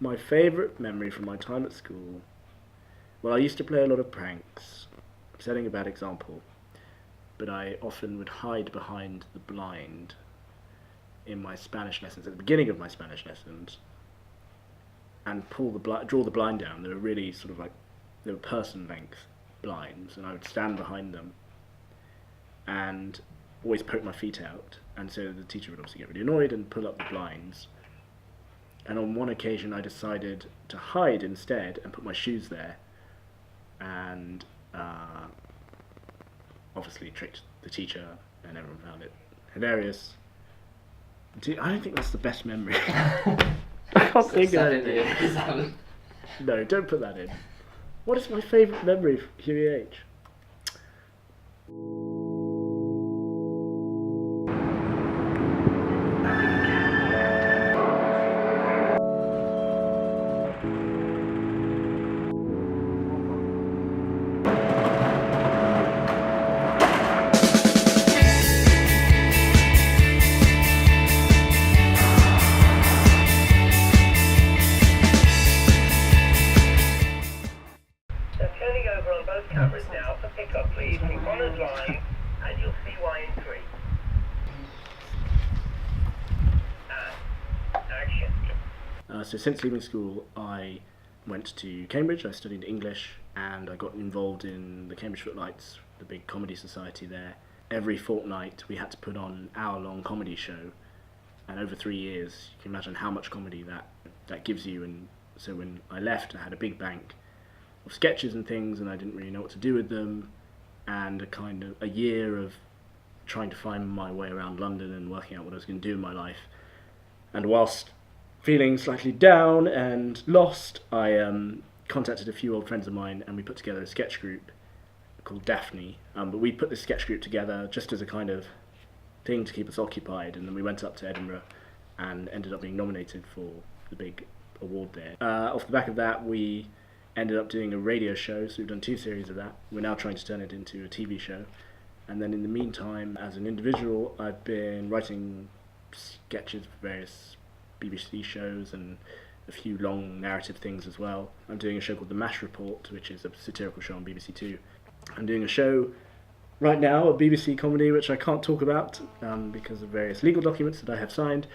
My favourite memory from my time at school, well, I used to play a lot of pranks, setting a bad example, but I often would hide behind the blind in my Spanish lessons, at the beginning of my Spanish lessons, and draw the blind down. They were really sort of like, they were person-length blinds, and I would stand behind them and always poke my feet out, and so the teacher would obviously get really annoyed and pull up the blinds. And on one occasion I decided to hide instead and put my shoes there, and obviously tricked the teacher, and everyone found it hilarious. I don't think that's the best memory. I can't think of it. No, don't put that in. What is my favourite memory of QEH? Turning over on both cameras now for pickup, please. Keep on as line, and you'll see why in 3. And action. So since leaving school, I went to Cambridge. I studied English, and I got involved in the Cambridge Footlights, the big comedy society there. Every fortnight we had to put on an hour-long comedy show, and over 3 years you can imagine how much comedy that gives you. And so when I left, I had a big bank of sketches and things, and I didn't really know what to do with them, and a year of trying to find my way around London and working out what I was going to do in my life. And whilst feeling slightly down and lost, I contacted a few old friends of mine, and we put together a sketch group called Daphne. But we put this sketch group together just as a kind of thing to keep us occupied, and then we went up to Edinburgh and ended up being nominated for the big award there. Off the back of that, we ended up doing a radio show, so we've done 2 series of that. We're now trying to turn it into a TV show. And then in the meantime, as an individual, I've been writing sketches for various BBC shows and a few long narrative things as well. I'm doing a show called The MASH Report, which is a satirical show on BBC Two. I'm doing a show right now, a BBC comedy, which I can't talk about because of various legal documents that I have signed.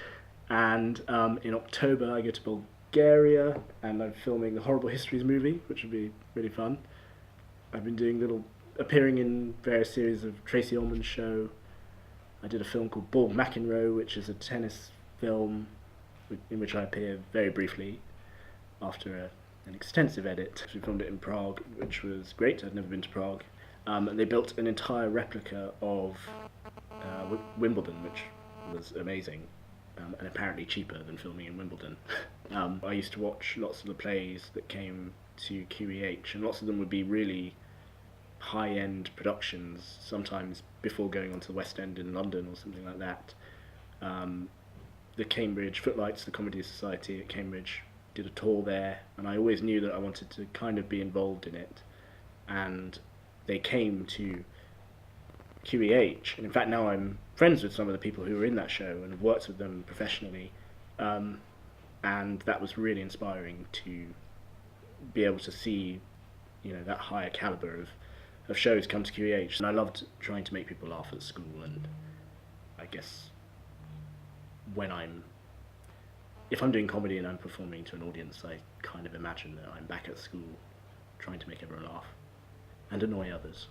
And in October I go to Bulgaria, and I'm filming the Horrible Histories movie, which will be really fun. I've been appearing in various series of Tracy Ullman's show. I did a film called Borg, McEnroe, which is a tennis film in which I appear very briefly after an extensive edit. We filmed it in Prague, which was great. I'd never been to Prague. And they built an entire replica of Wimbledon, which was amazing. And apparently cheaper than filming in Wimbledon. I used to watch lots of the plays that came to QEH, and lots of them would be really high-end productions, sometimes before going on to the West End in London or something like that. The Cambridge Footlights, the Comedy Society at Cambridge, did a tour there, and I always knew that I wanted to kind of be involved in it. And they came to QEH, and in fact now I'm friends with some of the people who were in that show and have worked with them professionally, and that was really inspiring to be able to see, that higher calibre of shows come to QEH. And I loved trying to make people laugh at school, and I guess if I'm doing comedy and I'm performing to an audience, I kind of imagine that I'm back at school trying to make everyone laugh and annoy others.